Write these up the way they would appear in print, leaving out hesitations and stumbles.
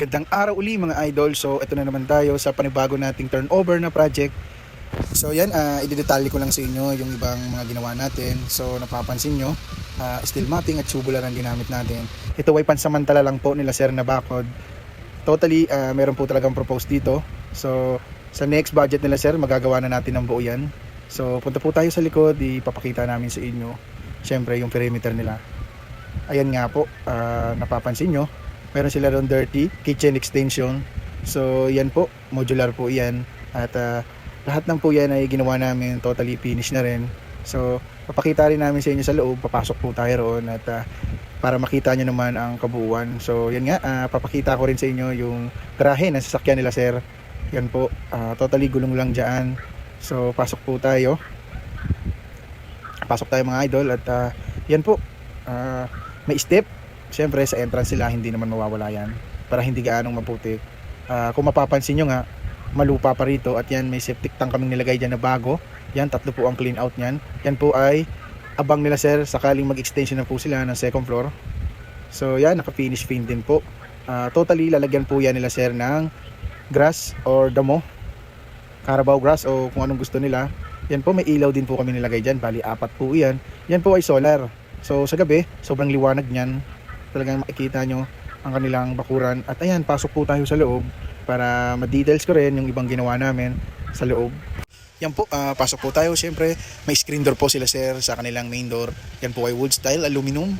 Magandang araw uli mga idol. So ito na naman tayo sa panibago nating turnover na project. So yan, idedetalye ko lang sa inyo yung ibang mga ginawa natin. So napapansin nyo, steel matting at tubular ang ginamit natin. Ito ay pansamantala lang po nila sir na bakod. Totally, meron po talagang propose dito. So sa next budget nila sir, magagawa na natin ng buo yan. So punta po tayo sa likod, ipapakita namin sa inyo syempre yung perimeter nila. Ayan nga po, napapansin nyo, meron sila doon dirty kitchen extension. So yan po, modular po yan. At lahat ng po yan ay ginawa namin, totally finished na rin. So papakita rin namin sa inyo sa loob, papasok po tayo roon at para makita nyo naman ang kabuuan. So yan nga, papakita ko rin sa inyo yung garahe ng sasakyan nila sir. Yan po, totally gulong lang dyan. So pasok po tayo. Pasok tayo mga idol at yan po, may step. Siyempre sa entrance sila hindi naman mawawala yan para hindi gaanong maputik. Kung mapapansin nyo nga, malupa pa rito at yan may septic tank kaming nilagay dyan na bago. Yan, tatlo po ang clean out nyan. Yan po ay abang nila sir sakaling mag-extension na po sila ng second floor. So yan, naka-finish paint din po. Totally lalagyan po yan nila sir ng grass or damo, Carabao grass o kung anong gusto nila. Yan po, may ilaw din po kami nilagay dyan, bali 4 po yan. Yan po ay solar. So sa gabi, sobrang liwanag nyan, talagang makikita nyo ang kanilang bakuran. At ayan, pasok po tayo sa loob para ma-details ko rin yung ibang ginawa namin sa loob. Yan po, pasok po tayo. Siyempre may screen door po sila sir sa kanilang main door. Yan po ay wood style, aluminum.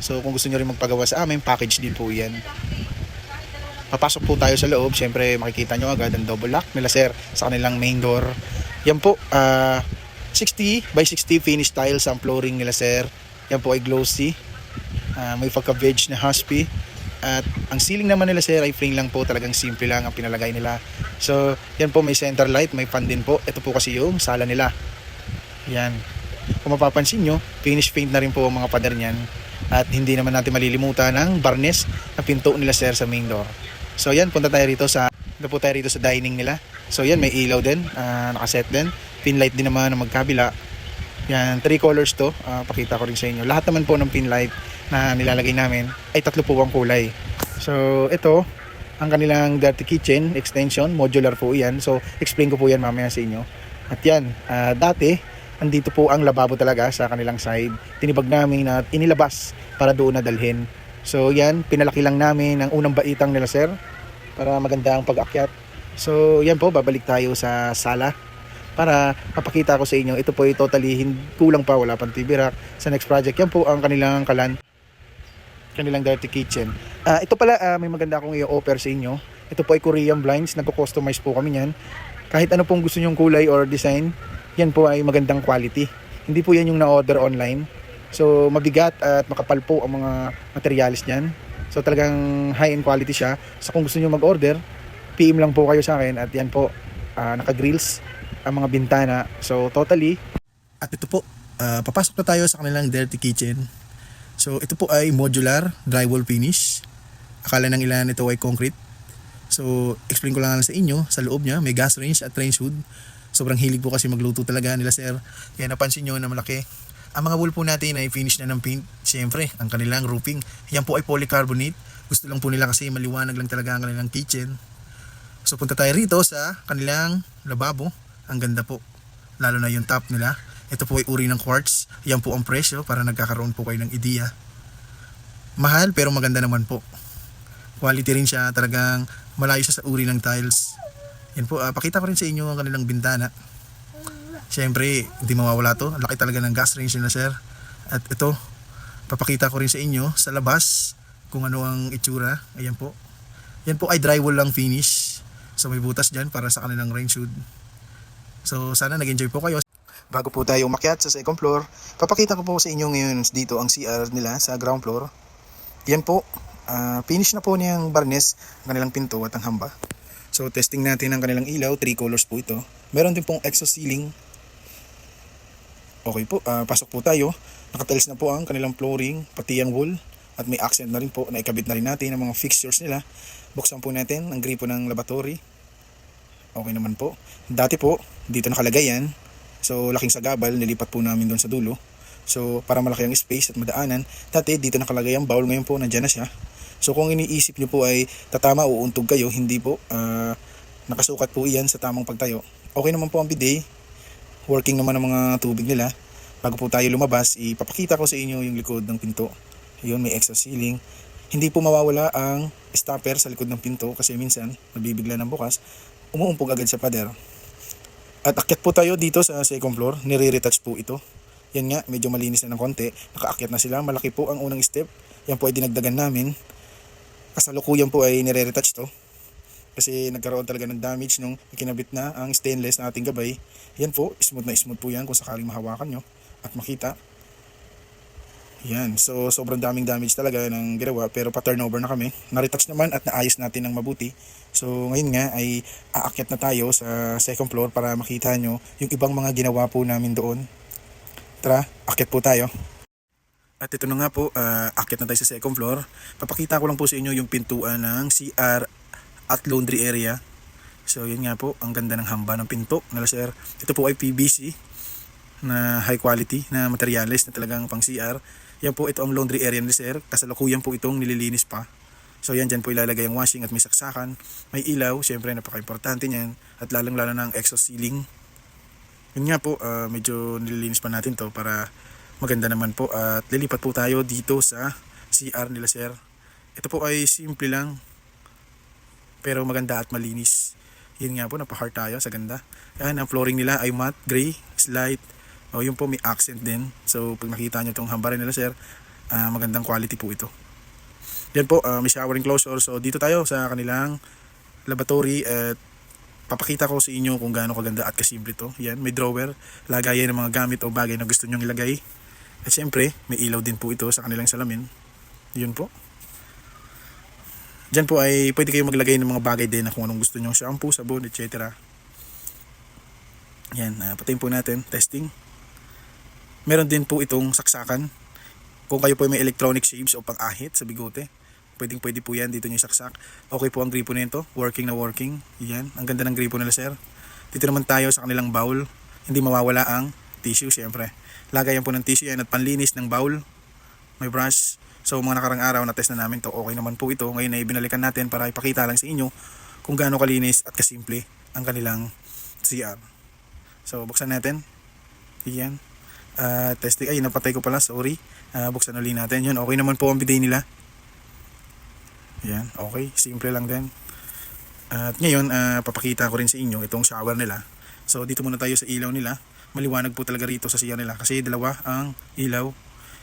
So kung gusto nyo rin magpagawa sa amin, package din po yan. Papasok po tayo sa loob. Siyempre makikita nyo agad ang double lock nila sir sa kanilang main door. Yan po, 60 by 60 finish tiles ang flooring nila sir. Yan po ay glossy. May pagka-veg na husky. At ang ceiling naman nila sir ay frame lang po, talagang simple lang ang pinalagay nila. So yan po, may center light, may fan din po. Ito po kasi yung sala nila. Yan, kung mapapansin nyo, finish paint na rin po ang mga pader nyan. At hindi naman natin malilimutan ang varnish na pinto nila sir sa main door. So yan, punta tayo rito sa dining nila. So yan, may ilaw din, nakaset din. Pin light din naman na magkabila. Yan, 3 colors to. Pakita ko rin sa inyo. Lahat naman po ng pin light na nilalagay namin ay 3 po ang kulay. So ito ang kanilang dirty kitchen extension, modular po yan. So explain ko po yan mamaya sa inyo. At yan, dati andito po ang lababo talaga sa kanilang side. Tinibag namin at inilabas para doon na dalhin. So yan, pinalaki lang namin ang unang baitang nila sir para maganda ang pag-akyat. So yan po, babalik tayo sa sala para mapakita ko sa inyo. Ito po ay totally kulang pa, wala pang TV rack. Sa next project, yan po ang kanilang kanilang dirty kitchen. Ito pala, may maganda akong i-offer sa inyo. Ito po ay Korean blinds, nagko-customize po kami niyan. Kahit ano pong gusto nyong kulay or design, yan po ay magandang quality. Hindi po yan yung na-order online. So mabigat at makapal po ang mga materials niyan. So talagang high-end quality siya. So kung gusto nyo mag-order, PM lang po kayo sa akin. At yan po, naka-grills ang mga bintana. So totally. At ito po, papasok na tayo sa kanilang dirty kitchen. So ito po ay modular drywall finish. Akala ng ilan ito ay concrete. So explain ko lang sa inyo, sa loob niya may gas range at range hood. Sobrang hilig po kasi magluto talaga nila sir. Kaya napansin nyo na malaki. Ang mga wall po natin ay finish na ng paint. Siyempre, ang kanilang roofing, yan po ay polycarbonate. Gusto lang po nila kasi maliwanag lang talaga ang kanilang kitchen. So punta tayo rito sa kanilang lababo. Ang ganda po, lalo na yung top nila. Ito po ay uri ng quartz. Yan po ang presyo para nagkakaroon po kayo ng ideya. Mahal pero maganda naman po. Quality rin siya, talagang malayo siya sa uri ng tiles. Yan po, pakita ko rin sa inyo ang kanilang bintana. Siyempre, hindi mawawala to. Laki talaga ng gas range nila sir. At ito, papakita ko rin sa inyo sa labas kung ano ang itsura. Ayan po. Yan po ay drywall lang finish. So may butas dyan para sa kanilang range hood. So sana nag-enjoy po kayo. Bago po tayo umakyat sa second floor, papakita ko po sa inyo ngayon dito ang CR nila sa ground floor. Yan po, finish na po niyang barnes ang kanilang pinto at ang hamba. So testing natin ang kanilang ilaw, 3 colors po ito. Meron din pong exhaust ceiling. Okay po, pasok po tayo. Nakatiles na po ang kanilang flooring, pati ang wall. At may accent na rin po, naikabit na rin natin ang mga fixtures nila. Buksan po natin ang gripo ng lavatory. Okay naman po. Dati po, dito nakalagay yan. So laking sagabal, nilipat po namin doon sa dulo. So para malaki ang space at madaanan, dati dito nakalagay ang bowl, ngayon po nandyan na siya. So kung iniisip nyo po ay tatama o uuntog kayo, hindi po. Nakasukat po iyan sa tamang pagtayo. Okay naman po ang bidet. Working naman ang mga tubig nila. Bago po tayo lumabas, ipapakita ko sa inyo yung likod ng pinto. Yun, may extra ceiling. Hindi po mawawala ang stopper sa likod ng pinto kasi minsan nabibigla ng bukas, umuumpog agad sa pader. At akyat po tayo dito sa second floor, nire-retouch po ito. Yan nga, medyo malinis na ng konti. Nakaakyat na sila, malaki po ang unang step. Yan po ay dinagdagan namin. Kasalukuyan po ay nire-retouch to. Kasi nagkaroon talaga ng damage nung ikinabit na ang stainless na ating gabay. Yan po, smooth na smooth po yan kung sakaling mahawakan nyo at makita. Yan, so sobrang daming damage talaga ng ginawa pero pa-turnover na kami. Na-retouch naman at naayos natin ng mabuti. So ngayon nga ay aakyat na tayo sa second floor para makita nyo yung ibang mga ginawa po namin doon. Tara, akyat po tayo. At ito na nga po, akyat na tayo sa second floor. Papakita ko lang po sa inyo yung pintuan ng CR at laundry area. So yun nga po, ang ganda ng hamba ng pinto nila sir. Ito po ay PVC na high quality na materials na talagang pang CR. Yan po, ito ang laundry area nila sir. Kasalukuyan po itong nililinis pa. So yan, dyan po ilalagay ang washing at may saksakan. May ilaw, syempre napaka-importante niyan. At lalong-lalo na ang exhaust ceiling. Yun nga po, medyo nililinis pa natin to para maganda naman po. At lilipat po tayo dito sa CR nila sir. Ito po ay simple lang pero maganda at malinis. Yun nga po, napaka-heart tayo sa ganda. Yan, ang flooring nila ay matte, gray, slate. O yun po, may accent din. So pag nakita nyo itong hambarin nila sir, magandang quality po ito. Yan po, may shower enclosure. So dito tayo sa kanilang laboratory at papakita ko sa inyo kung gaano kaganda at kasimple to. Yan, may drawer, lagayan ng mga gamit o bagay na gusto nyong ilagay. At syempre, may ilaw din po ito sa kanilang salamin. Yun po. Diyan po ay pwede kayo maglagay ng mga bagay din na kung anong gusto nyo, shampoo, sabon, etc. Yan, patayin po natin, testing. Meron din po itong saksakan. Kung kayo po may electronic shaves o pang-ahit sa bigote, pwede po yan, dito nyo saksak. Okay po ang gripo nito, working na working. Yan, ang ganda ng gripo nila sir. Dito naman tayo sa kanilang bowl. Hindi mawawala ang tissue syempre. Lagayan po ng tissue yan at panlinis ng bowl. May brush. So mga nakarang araw na test na namin to, okay naman po ito. Ngayon ay binalikan natin para ipakita lang sa inyo kung gaano kalinis at kasimple ang kanilang CR. So buksan natin. Yan. Testing. Ay, napatay ko pala. Sorry. Buksan ulit natin. Yun, okay naman po ang bidet nila. Yan. Okay. Simple lang din. At ngayon, papakita ko rin sa inyo itong shower nila. So dito muna tayo sa ilaw nila. Maliwanag po talaga rito sa CR nila kasi dalawa ang ilaw.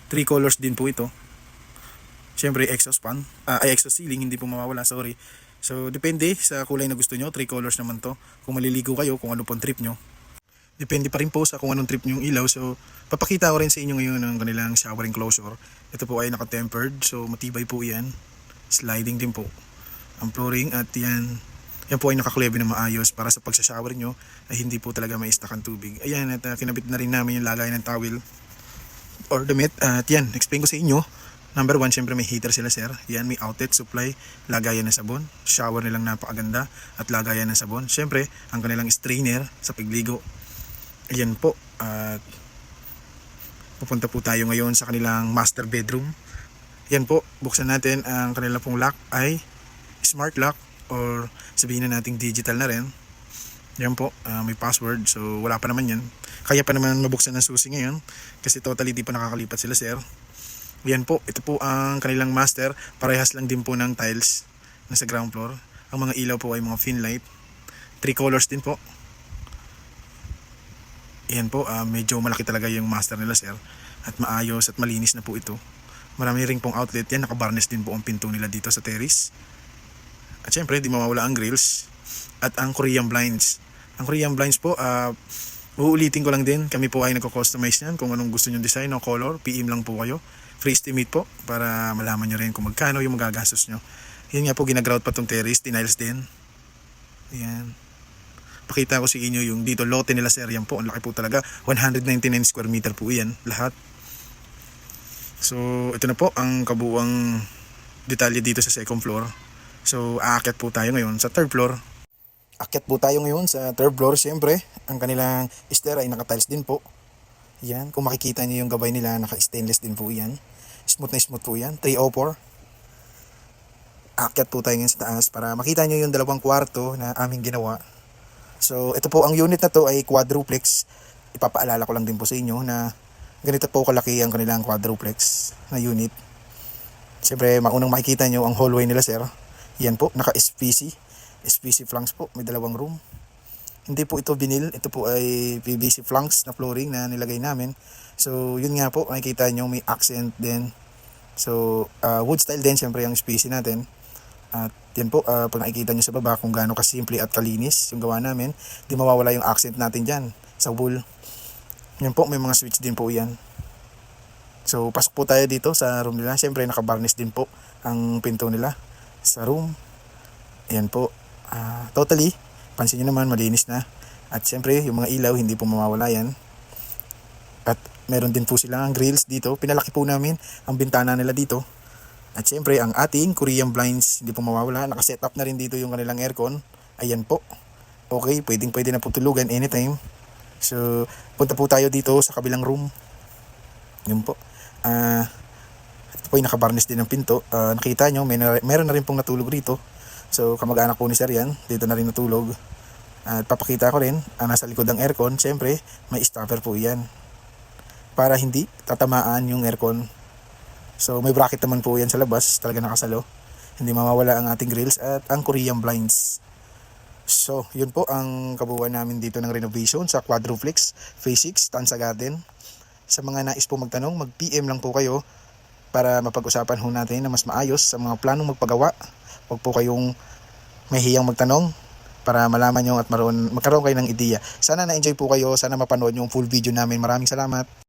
3 colors din po ito. Siyempre exhaust fan, exhaust ceiling, hindi po mawawala, sorry. So depende sa kulay na gusto nyo, 3 colors naman to. Kung maliligo kayo, kung ano pong trip nyo. Depende pa rin po sa kung anong trip nyo yung ilaw. So papakita ko rin sa inyo ngayon ang kanilang shower enclosure. Ito po ay naka-tempered, so matibay po yan. Sliding din po ang flooring at yan po ay nakaklebe na maayos para sa pagsashower nyo ay hindi po talaga may stuck ang tubig. Ayan, at kinabit na rin namin yung lagay ng towel or damit. At yan, explain ko sa inyo. Number 1, syempre may heater sila sir. Yan, may outlet supply, lagayan ng sabon. Shower nilang napakaganda at lagayan ng sabon. Syempre, ang kanilang strainer sa pagligo. Ayan po. At pupunta po tayo ngayon sa kanilang master bedroom. Yan po, buksan natin. Ang kanilang pong lock ay smart lock or sabihin na nating digital na rin. Yan po, may password. So wala pa naman yan. Kaya pa naman mabuksan ng susi ngayon kasi totally di pa nakakalipat sila sir. Yan po, ito po ang kanilang master. Parehas lang din po ng tiles na sa ground floor. Ang mga ilaw po ay mga fin light. 3 colors din po. Yan po, medyo malaki talaga yung master nila sir. At maayos at malinis na po ito. Marami rin pong outlet yan. Nakabarnes din po ang pinto nila dito sa terrace. At syempre, di mawawala ang grills. At ang Korean blinds. Ang Korean blinds po, uulitin ko lang din. Kami po ay nagko-customize yan. Kung anong gusto nyo design o color, PM lang po kayo. Free estimate po para malaman nyo rin kung magkano yung magagastos nyo. Yan nga po, ginagrout pa tong terrace, tiniles din. Yan. Pakita ko sa inyo yung dito lote nila sir. Yan po, ang laki po talaga. 199 square meter po yan, lahat. So, ito na po ang kabuuang detalye dito sa second floor. So, aakyat po tayo ngayon sa third floor. Akyat po tayo ngayon sa third floor. Siyempre, ang kanilang stair ay naka-tiles din po. Yan, kung makikita niyo yung gabay nila, naka-stainless din po yan. Smooth na smooth po yan. 304. aakyat po tayo ngayon sa taas para makita nyo yung dalawang kwarto na aming ginawa. So ito po, ang unit na to ay quadruplex. Ipapaalala ko lang din po sa inyo na ganito po kalaki ang kanilang quadruplex na unit. Siyempre, maunang makikita nyo ang hallway nila, sir. Yan po, SPC flanks po, may dalawang room. Hindi po ito vinyl, ito po ay PVC flanks na flooring na nilagay namin. So yun nga po, makikita nyo may accent din. So wood style din syempre yung SPC natin. At yan po, pag nakikita nyo sa baba kung gaano kasimple at kalinis yung gawa namin, di mawawala yung accent natin dyan sa wool. Yan po, may mga switch din po yan. So pasok po tayo dito sa room nila. Syempre nakabarnish din po ang pinto nila sa room. Yan po, totally, pansin nyo naman malinis na. At syempre yung mga ilaw hindi po mawawala yan. At meron din po silang grills dito. Pinalaki po namin ang bintana nila dito. At syempre ang ating Korean blinds hindi po mawawala. Nakaset up na rin dito yung kanilang aircon. Ayan po. Okay, pwede na po tulugan anytime. So punta po tayo dito sa kabilang room. Yun po. Ito po yung nakabarnish din ng pinto. Nakita nyo, meron na rin pong natulog rito. So kamag-anak po ni Sir yan. Dito na rin natulog. At papakita ko rin, nasa likod ng aircon. Syempre may stopper po yan para hindi tatamaan yung aircon. So may bracket naman po yan sa labas, talaga nakasalo. Hindi mawawala ang ating grills at ang Korean blinds. So yun po ang kabuuan namin dito ng renovation sa Quadruplex Phase 6 Tansa Garden. Sa mga nais po magtanong, mag-PM lang po kayo para mapag-usapan ho natin na mas maayos sa mga planong magpagawa. Huwag po kayong mahihiyang magtanong para malaman nyo at magkaroon kayo ng ideya. Sana na-enjoy po kayo, sana mapanood nyo ang full video namin. Maraming salamat.